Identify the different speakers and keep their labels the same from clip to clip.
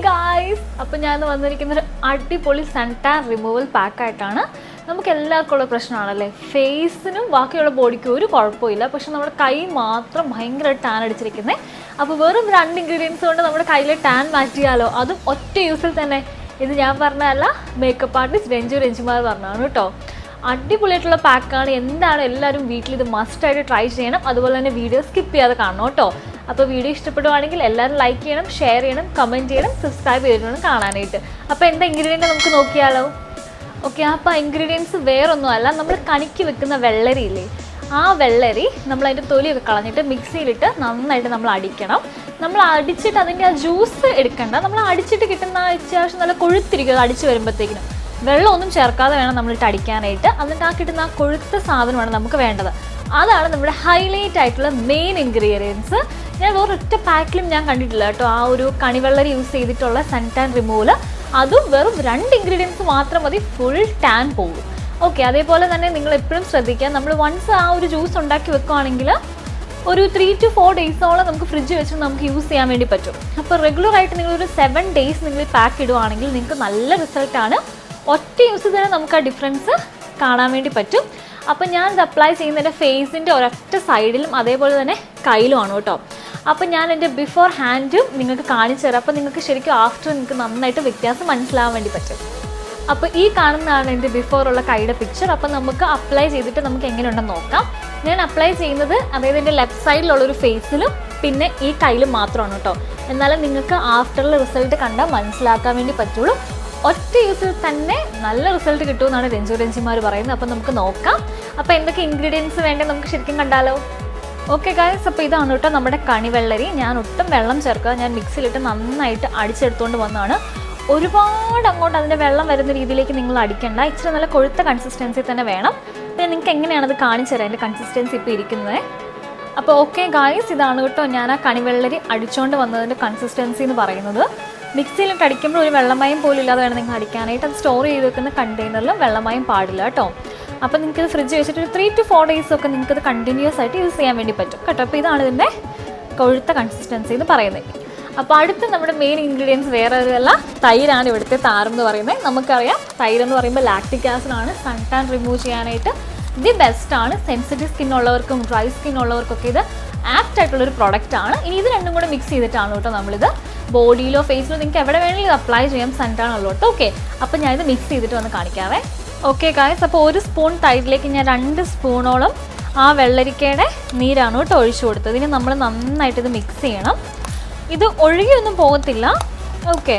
Speaker 1: Guys, അപ്പോൾ ഞാൻ വന്നിരിക്കുന്നൊരു അടിപൊളി സൺടാൻ റിമൂവൽ പാക്കായിട്ടാണ്. നമുക്ക് എല്ലാവർക്കും ഉള്ള പ്രശ്നമാണല്ലേ, ഫേസിനും ബാക്കിയുള്ള ബോഡിക്കും ഒരു കുഴപ്പമില്ല, പക്ഷെ നമ്മുടെ കൈ മാത്രം ഭയങ്കര ടാൻ അടിച്ചിരിക്കുന്നത്. അപ്പോൾ വെറും 2 ഇൻഗ്രീഡിയൻസ് കൊണ്ട് നമ്മുടെ കയ്യിലെ ടാൻ മാറ്റിയാലോ, അതും ഒറ്റ യൂസിൽ തന്നെ. ഇത് ഞാൻ പറഞ്ഞതല്ല, മേക്കപ്പ് ആർട്ടിസ്റ്റ് രഞ്ജുമാർ പറഞ്ഞതാണ് കേട്ടോ. അടിപൊളിയായിട്ടുള്ള പാക്കാണ്. എന്താണ് എല്ലാവരും വീട്ടിൽ ഇത് മസ്റ്റായിട്ട് ട്രൈ ചെയ്യണം. അതുപോലെ തന്നെ വീഡിയോ സ്കിപ്പ് ചെയ്യാതെ കാണണം കേട്ടോ. അപ്പോൾ വീഡിയോ ഇഷ്ടപ്പെടുവാണെങ്കിൽ എല്ലാവരും ലൈക്ക് ചെയ്യണം, ഷെയർ ചെയ്യണം, കമൻറ്റ് ചെയ്യണം, സബ്സ്ക്രൈബ് ചെയ്തിട്ട് കാണാനായിട്ട്. അപ്പോൾ എന്താ ഇൻഗ്രീഡിയൻറ്റ് നമുക്ക് നോക്കിയാലോ? ഓക്കെ, അപ്പോൾ ഇൻഗ്രീഡിയൻസ് വേറൊന്നുമല്ല, നമ്മൾ കണിക്ക് വെക്കുന്ന വെള്ളരിയില്ലേ, ആ വെള്ളരി നമ്മളതിൻ്റെ തൊലിയൊക്കെ കളഞ്ഞിട്ട് മിക്സിയിലിട്ട് നന്നായിട്ട് നമ്മൾ അടിക്കണം. നമ്മൾ അടിച്ചിട്ട് അതിൻ്റെ ആ ജ്യൂസ് എടുക്കണ്ട, നമ്മൾ അടിച്ചിട്ട് കിട്ടുന്ന അത്യാവശ്യം നല്ല കൊഴുത്തിരിക്കും. അടിച്ച് വരുമ്പോഴത്തേക്കിനും വെള്ളമൊന്നും ചേർക്കാതെ വേണം നമ്മളിട്ട് അടിക്കാനായിട്ട്. എന്നിട്ട് ആ കിട്ടുന്ന ആ കൊഴുത്ത സാധനമാണ് നമുക്ക് വേണ്ടത്. അതാണ് നമ്മുടെ ഹൈലൈറ്റ് ആയിട്ടുള്ള മെയിൻ ഇൻഗ്രീഡിയൻസ്. ഞാൻ വേറൊറ്റ പാക്കിലും ഞാൻ കണ്ടിട്ടില്ല കേട്ടോ ആ ഒരു കണിവെള്ളരി യൂസ് ചെയ്തിട്ടുള്ള സൺടാൻ റിമൂവൽ. അതും വെറും 2 ഇൻഗ്രീഡിയൻസ് മാത്രം മതി, ഫുൾ ടാൻ പോകും. ഓക്കെ, അതേപോലെ തന്നെ നിങ്ങൾ എപ്പോഴും ശ്രദ്ധിക്കുക, നമ്മൾ വൺസ് ആ ഒരു ജ്യൂസ് ഉണ്ടാക്കി വെക്കുകയാണെങ്കിൽ ഒരു 3 to 4 ഡേയ്സോളം നമുക്ക് ഫ്രിഡ്ജ് വെച്ചിട്ട് നമുക്ക് യൂസ് ചെയ്യാൻ വേണ്ടി പറ്റും. അപ്പോൾ റെഗുലറായിട്ട് നിങ്ങളൊരു 7 days നിങ്ങൾ പാക്ക് ഇടുവാണെങ്കിൽ നിങ്ങൾക്ക് നല്ല റിസൾട്ടാണ്. ഒറ്റ യൂസ് തന്നെ നമുക്ക് ആ ഡിഫറൻസ് കാണാൻ വേണ്ടി പറ്റും. അപ്പോൾ ഞാനിത് അപ്ലൈ ചെയ്യുന്ന എൻ്റെ ഫേസിൻ്റെ ഒരൊറ്റ സൈഡിലും അതേപോലെ തന്നെ കയ്യിലുമാണ് കേട്ടോ. അപ്പോൾ ഞാൻ എൻ്റെ ബിഫോർ ഹാൻഡും നിങ്ങൾക്ക് കാണിച്ചു തരാം. അപ്പോൾ നിങ്ങൾക്ക് ശരിക്കും ആഫ്റ്റർ നിങ്ങൾക്ക് നന്നായിട്ട് വ്യത്യാസം മനസ്സിലാവാൻ വേണ്ടി പറ്റും. അപ്പോൾ ഈ കാണുന്നതാണ് എൻ്റെ ബിഫോറുള്ള കൈയുടെ പിക്ചർ. അപ്പോൾ നമുക്ക് അപ്ലൈ ചെയ്തിട്ട് നമുക്ക് എങ്ങനെയുണ്ടെന്ന് നോക്കാം. ഞാൻ അപ്ലൈ ചെയ്യുന്നത് അതായത് എൻ്റെ ലെഫ്റ്റ് സൈഡിലുള്ളൊരു ഫേസിലും പിന്നെ ഈ കയ്യിലും മാത്രമാണ് കേട്ടോ. എന്നാലും നിങ്ങൾക്ക് ആഫ്റ്ററിൽ റിസൾട്ട് കണ്ടാൽ മനസ്സിലാക്കാൻ വേണ്ടി പറ്റുള്ളൂ. ഒറ്റ യൂസിൽ തന്നെ നല്ല റിസൾട്ട് കിട്ടുമെന്നാണ് രഞ്ജുമാർ പറയുന്നത്. അപ്പോൾ നമുക്ക് നോക്കാം. അപ്പോൾ എന്തൊക്കെ ഇൻഗ്രീഡിയൻസ് വേണ്ടത് നമുക്ക് ശരിക്കും കണ്ടാലോ? ഓക്കെ ഗൈസ്, അപ്പോൾ ഇതാണ് കേട്ടോ നമ്മുടെ കണിവെള്ളരി. ഞാൻ ഒട്ടും വെള്ളം ചേർക്കാതെ ഞാൻ മിക്സിയിലിട്ട് നന്നായിട്ട് അടിച്ചെടുത്തുകൊണ്ട് വന്നതാണ്. ഒരുപാട് അങ്ങോട്ട് അതിൻ്റെ വെള്ളം വരുന്ന രീതിയിലേക്ക് നിങ്ങൾ അടിക്കണ്ട, ഇച്ചിരി നല്ല കൊഴുത്ത കൺസിസ്റ്റൻസി തന്നെ വേണം. പിന്നെ നിങ്ങൾക്ക് എങ്ങനെയാണത് കാണിച്ചു തരാം എൻ്റെ കൺസിസ്റ്റൻസി ഇപ്പോൾ ഇരിക്കുന്നത്. അപ്പോൾ ഓക്കെ ഗൈസ്, ഇതാണ് കേട്ടോ ഞാൻ ആ കണിവെള്ളരി അടിച്ചുകൊണ്ട് വന്നതിൻ്റെ കൺസിസ്റ്റൻസി എന്ന് പറയുന്നത്. മിക്സിയിലിട്ട് അടിക്കുമ്പോൾ ഒരു വെള്ളമയം പോലും ഇല്ലാതെ വേണം നിങ്ങൾ അടിക്കാനായിട്ട്. അത് സ്റ്റോർ ചെയ്ത് വെക്കുന്ന കണ്ടെയ്നറിലും വെള്ളമയം പാടില്ല കേട്ടോ. അപ്പോൾ നിങ്ങൾക്കത് ഫ്രിഡ്ജ് വെച്ചിട്ട് ഒരു 3 to 4 days ഒക്കെ നിങ്ങൾക്കത് കണ്ടിന്യൂസ് ആയിട്ട് യൂസ് ചെയ്യാൻ വേണ്ടി പറ്റും കേട്ടോ. അപ്പോൾ ഇതാണ് ഇതിൻ്റെ കൊഴുത്ത കൺസിസ്റ്റൻസി എന്ന് പറയുന്നത്. അപ്പോൾ അടുത്ത് നമ്മുടെ മെയിൻ ഇൻഗ്രീഡിയൻസ് വേറെ ഒന്നുമല്ല, തൈരാണ് ഇവിടുത്തെ താരം എന്ന് പറയുന്നത്. നമുക്കറിയാം തൈരെന്ന് പറയുമ്പോൾ ലാക്റ്റിക് ആസിഡാണ്. സൺടാൻ റിമൂവ് ചെയ്യാനായിട്ട് ദി ബെസ്റ്റാണ്. സെൻസിറ്റീവ് സ്കിൻ ഉള്ളവർക്കും ഡ്രൈ സ്കിൻ ഉള്ളവർക്കൊക്കെ ഇത് ആപ്റ്റ് ആയിട്ടുള്ളൊരു പ്രൊഡക്റ്റാണ്. ഇനി ഇത് രണ്ടും കൂടെ മിക്സ് ചെയ്തിട്ടാണ് കേട്ടോ നമ്മളിത് ബോഡിയിലോ ഫേസിലോ നിങ്ങൾക്ക് എവിടെ വേണമെങ്കിലും ഇത് അപ്ലൈ ചെയ്യാം. സൺടാൻ ഉള്ളോട്ട്. ഓക്കെ, അപ്പോൾ ഞാനിത് മിക്സ് ചെയ്തിട്ട് വന്ന് കാണിക്കാവേ. ഓക്കെ ഗായ്സ്, അപ്പോൾ 1 സ്പൂൺ തൈരിലേക്ക് ഞാൻ 2 സ്പൂണോളം ആ വെള്ളരിക്കയുടെ നീരാണ് കേട്ടോ ഒഴിച്ചു കൊടുത്തത്. ഇതിന് നമ്മൾ നന്നായിട്ട് ഇത് മിക്സ് ചെയ്യണം. ഇത് ഒഴുകിയൊന്നും പോകത്തില്ല. ഓക്കെ,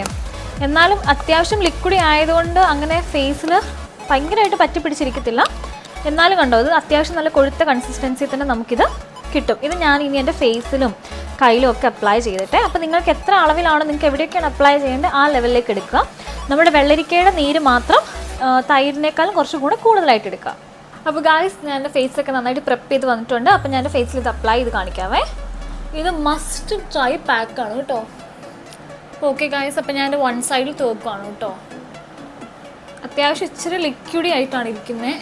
Speaker 1: എന്നാലും അത്യാവശ്യം ലിക്വിഡ് ആയതുകൊണ്ട് അങ്ങനെ ഫേസിൽ ഭയങ്കരമായിട്ട് പറ്റി പിടിച്ചിരിക്കത്തില്ല. എന്നാലും കണ്ടോ, ഇത് അത്യാവശ്യം നല്ല കൊഴുത്ത കൺസിസ്റ്റൻസി തന്നെ നമുക്കിത് കിട്ടും. ഇത് ഞാൻ ഇനി എൻ്റെ ഫേസിലും കയ്യിലും ഒക്കെ അപ്ലൈ ചെയ്തിട്ട്, അപ്പോൾ നിങ്ങൾക്ക് എത്ര അളവിലാണോ നിങ്ങൾക്ക് എവിടെയൊക്കെയാണ് അപ്ലൈ ചെയ്യേണ്ടത് ആ ലെവലിലേക്ക് എടുക്കുക. നമ്മുടെ വെള്ളരിക്കയുടെ നീര് മാത്രം തൈരിനേക്കാളും കുറച്ചും കൂടെ കൂടുതലായിട്ട് എടുക്കുക. അപ്പോൾ ഗായ്സ്, ഞാൻ എൻ്റെ ഫേസൊക്കെ നന്നായിട്ട് പ്രെപ്പ് ചെയ്ത് വന്നിട്ടുണ്ട്. അപ്പോൾ ഞാൻ എൻ്റെ ഫേസിൽ ഇത് അപ്ലൈ ചെയ്ത് കാണിക്കാവേ. ഇത് മസ്റ്റ് ട്രൈ പാക്കാണ് കേട്ടോ. ഓക്കെ ഗായ്സ്, അപ്പോൾ ഞാൻ 1 സൈഡിൽ തൂക്കുകയാണ് കേട്ടോ. അത്യാവശ്യം ഇച്ചിരി ലിക്വിഡി ആയിട്ടാണ് ഇരിക്കുന്നത്.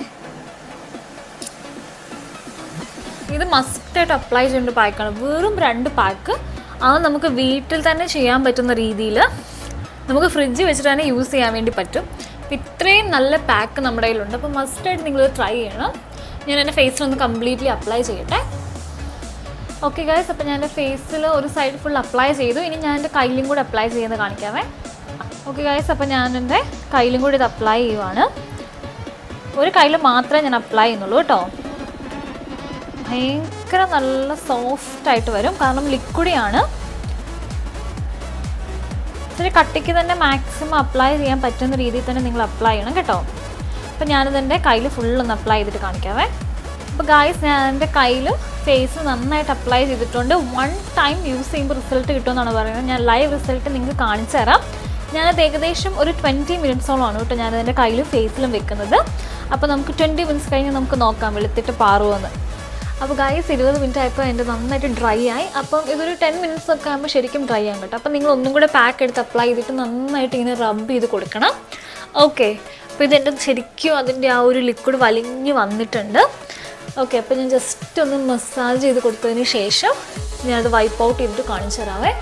Speaker 1: ഇത് മസ്റ്റായിട്ട് അപ്ലൈ ചെയ്യേണ്ട പാക്കാണ്. വെറും 2 പാക്ക്. അത് നമുക്ക് വീട്ടിൽ തന്നെ ചെയ്യാൻ പറ്റുന്ന രീതിയിൽ നമുക്ക് ഫ്രിഡ്ജ് വെച്ചിട്ട് തന്നെ യൂസ് ചെയ്യാൻ വേണ്ടി പറ്റും. അപ്പോൾ ഇത്രയും നല്ല പാക്ക് നമ്മുടെ കയ്യിലുണ്ട്. അപ്പോൾ മസ്റ്റായിട്ട് നിങ്ങളിത് ട്രൈ ചെയ്യണം. ഞാൻ എൻ്റെ ഫേസിലൊന്ന് കംപ്ലീറ്റ്ലി അപ്ലൈ ചെയ്യട്ടെ. ഓക്കെ ഗൈസ്, അപ്പോൾ ഞാൻ എൻ്റെ ഫേസിൽ ഒരു സൈഡ് ഫുൾ അപ്ലൈ ചെയ്തു. ഇനി ഞാൻ എൻ്റെ കയ്യിലും കൂടി അപ്ലൈ ചെയ്യുന്നത് കാണിക്കാവേ. ഓക്കെ ഗൈസ്, അപ്പോൾ ഞാൻ എൻ്റെ കയ്യിലും കൂടി ഇത് അപ്ലൈ ചെയ്യുവാണ്. ഒരു കയ്യിൽ മാത്രമേ ഞാൻ അപ്ലൈ ചെയ്യുന്നുള്ളൂ കേട്ടോ. ഭയങ്കര നല്ല സോഫ്റ്റായിട്ട് വരും, കാരണം ലിക്വിഡിയാണ്. ഇച്ചിരി കട്ടിക്ക് തന്നെ മാക്സിമം അപ്ലൈ ചെയ്യാൻ പറ്റുന്ന രീതിയിൽ തന്നെ നിങ്ങൾ അപ്ലൈ ചെയ്യണം കേട്ടോ. അപ്പോൾ ഞാനിതെൻ്റെ കയ്യിൽ ഫുള്ളൊന്ന് അപ്ലൈ ചെയ്തിട്ട് കാണിക്കാവേ. അപ്പോൾ ഗായ്സ്, ഞാൻ എൻ്റെ കയ്യിലും ഫേസ് നന്നായിട്ട് അപ്ലൈ ചെയ്തിട്ടുണ്ട്. 1 ടൈം യൂസ് ചെയ്യുമ്പോൾ റിസൾട്ട് കിട്ടുമെന്നാണ് പറയുന്നത്. ഞാൻ ലൈവ് റിസൾട്ട് നിങ്ങൾക്ക് കാണിച്ചു തരാം. ഞാനത് ഏകദേശം ഒരു 20 മിനിറ്റ്സോളമാണ് കേട്ടോ ഞാനതിൻ്റെ കയ്യിലും ഫേസിലും വെക്കുന്നത്. അപ്പോൾ നമുക്ക് 20 മിനിറ്റ്സ് കഴിഞ്ഞ് നമുക്ക് നോക്കാം വെളുത്തിട്ട് പാറുമെന്ന്. അപ്പോൾ ഗായ്സ്, 20 മിനിറ്റ് ആയപ്പോൾ എൻ്റെ നന്നായിട്ട് ഡ്രൈ ആയി. അപ്പം ഇതൊരു 10 മിനിറ്റ്സ് ഒക്കെ ആകുമ്പോൾ ശരിക്കും ഡ്രൈ ആകും കേട്ടോ. അപ്പോൾ നിങ്ങൾ ഒന്നും കൂടെ പാക്ക് എടുത്ത് അപ്ലൈ ചെയ്തിട്ട് നന്നായിട്ട് ഇങ്ങനെ റബ്ബ് ചെയ്ത് കൊടുക്കണം. ഓക്കെ, അപ്പോൾ ഇതെൻ്റെ ശരിക്കും അതിൻ്റെ ആ ഒരു ലിക്വിഡ് വലിഞ്ഞ് വന്നിട്ടുണ്ട്. ഓക്കെ, അപ്പോൾ ഞാൻ ജസ്റ്റ് ഒന്ന് മസാജ് ചെയ്ത് കൊടുത്തതിന് ശേഷം ഞാനത് വൈപ്പ് ഔട്ട് ചെയ്തിട്ട് കാണിച്ചു തരാവേ.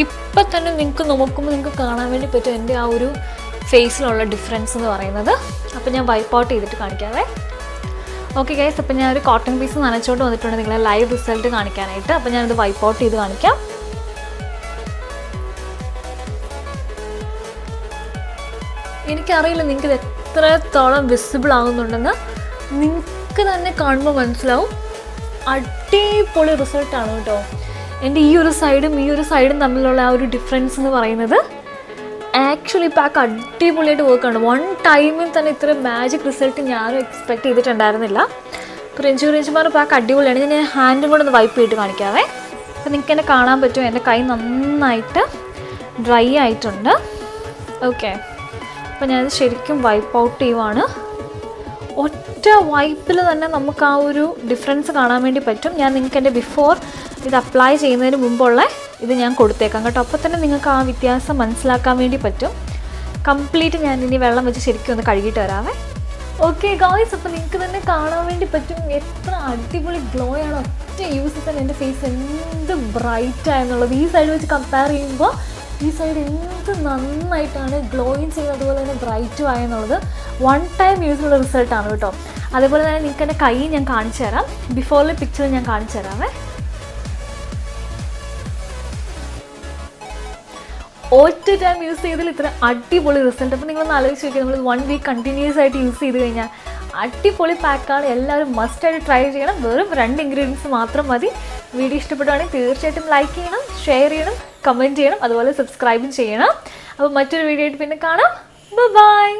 Speaker 1: ഇപ്പം തന്നെ നിങ്ങൾക്ക് നോക്കുമ്പോൾ നിങ്ങൾക്ക് കാണാൻ വേണ്ടി പറ്റും എൻ്റെ ആ ഒരു ഫേസിലുള്ള ഡിഫറൻസ് എന്ന് പറയുന്നത്. അപ്പോൾ ഞാൻ വൈപ്പ് ഔട്ട് ചെയ്തിട്ട് കാണിക്കാവേ. ഓക്കെ ഗൈസ്, അപ്പോൾ ഞാനൊരു കോട്ടൺ പീസ് നനച്ചോണ്ട് വന്നിട്ടുണ്ട് നിങ്ങളെ ലൈവ് റിസൾട്ട് കാണിക്കാനായിട്ട്. അപ്പോൾ ഞാനിത് വൈപ്പ് ഔട്ട് ചെയ്ത് കാണിക്കാം. എനിക്കറിയില്ല നിങ്ങൾക്ക് ഇത് എത്രത്തോളം വിസിബിൾ ആകുന്നുണ്ടെന്ന്. നിങ്ങൾക്ക് തന്നെ കാണുമ്പോൾ മനസ്സിലാവും. അടിപൊളി റിസൾട്ടാണ് കേട്ടോ. എൻ്റെ ഈ ഒരു സൈഡും തമ്മിലുള്ള ആ ഒരു ഡിഫറൻസ് എന്ന് പറയുന്നത് ആക്ച്വലി പാക്ക് അടിപൊളിയായിട്ട് വർക്കാണ്. വൺ ടൈമിൽ തന്നെ ഇത്ര മാജിക് റിസൾട്ട് ഞാനും എക്സ്പെക്ട് ചെയ്തിട്ടുണ്ടായിരുന്നില്ല. ക്രഞ്ചി പാക്ക് അടിപൊളിയാണ്. ഞാൻ ഹാൻഡും കൂടെ ഒന്ന് വൈപ്പ് ചെയ്തിട്ട് കാണിക്കാവേ. അപ്പോൾ നിങ്ങൾക്ക് എന്നെ കാണാൻ പറ്റും, എൻ്റെ കൈ നന്നായിട്ട് ഡ്രൈ ആയിട്ടുണ്ട്. ഓക്കെ, അപ്പോൾ ഞാനത് ശരിക്കും വൈപ്പ് ഔട്ട് ചെയ്യുവാണ്. ഒറ്റ വൈപ്പിൽ തന്നെ നമുക്ക് ആ ഒരു ഡിഫറൻസ് കാണാൻ വേണ്ടി പറ്റും. ഞാൻ നിങ്ങൾക്ക് എൻ്റെ ബിഫോർ ഇത് അപ്ലൈ ചെയ്യുന്നതിന് മുമ്പുള്ള ഇത് ഞാൻ കൊടുത്തേക്കാം കേട്ടോ. അപ്പോൾ തന്നെ നിങ്ങൾക്ക് ആ വ്യത്യാസം മനസ്സിലാക്കാൻ വേണ്ടി പറ്റും. കംപ്ലീറ്റ് ഞാൻ ഇനി വെള്ളം വെച്ച് ശരിക്കും ഒന്ന് കഴുകിയിട്ട് വരാവേ. ഓക്കെ ഗായ്സ്, അപ്പോൾ നിങ്ങൾക്ക് തന്നെ കാണാൻ വേണ്ടി പറ്റും എത്ര അടിപൊളി ഗ്ലോ ആണ്. ഒറ്റ യൂസിൽ തന്നെ എൻ്റെ ഫേസ് എന്ത് ബ്രൈറ്റായെന്നുള്ളത്. ഈ സൈഡ് വെച്ച് കമ്പയർ ചെയ്യുമ്പോൾ ഈ സൈഡ് എന്ത് നന്നായിട്ടാണ് ഗ്ലോയിങ് ചെയ്യുന്നത്, അതുപോലെ തന്നെ ബ്രൈറ്റും ആയെന്നുള്ളത് വൺ ടൈം യൂസിനുള്ള റിസൾട്ടാണ് കേട്ടോ. അതേപോലെ തന്നെ നിങ്ങൾക്ക് എൻ്റെ കൈ ഞാൻ കാണിച്ചു തരാം. ബിഫോറിലെ പിക്ചർ ഞാൻ കാണിച്ചു തരാമേ. ഒറ്റ ടൈം യൂസ് ചെയ്തതിൽ ഇത്ര അടിപൊളി റിസൾട്ട്. അപ്പോൾ നിങ്ങളൊന്ന് ആലോചിച്ച് നോക്കിയാൽ നമ്മൾ 1 വീക്ക് കണ്ടിന്യൂസ് ആയിട്ട് യൂസ് ചെയ്ത് കഴിഞ്ഞാൽ അടിപൊളി പാക്കാണ്. എല്ലാവരും മസ്റ്റായിട്ട് ട്രൈ ചെയ്യണം. വെറും 2 ഇൻഗ്രീഡിയൻസ് മാത്രം മതി. വീഡിയോ ഇഷ്ടപ്പെടുകയാണെങ്കിൽ തീർച്ചയായിട്ടും ലൈക്ക് ചെയ്യണം, ഷെയർ ചെയ്യണം, കമൻറ്റ് ചെയ്യണം, അതുപോലെ സബ്സ്ക്രൈബും ചെയ്യണം. അപ്പോൾ മറ്റൊരു വീഡിയോ ആയിട്ട് പിന്നെ കാണാം. ബൈ.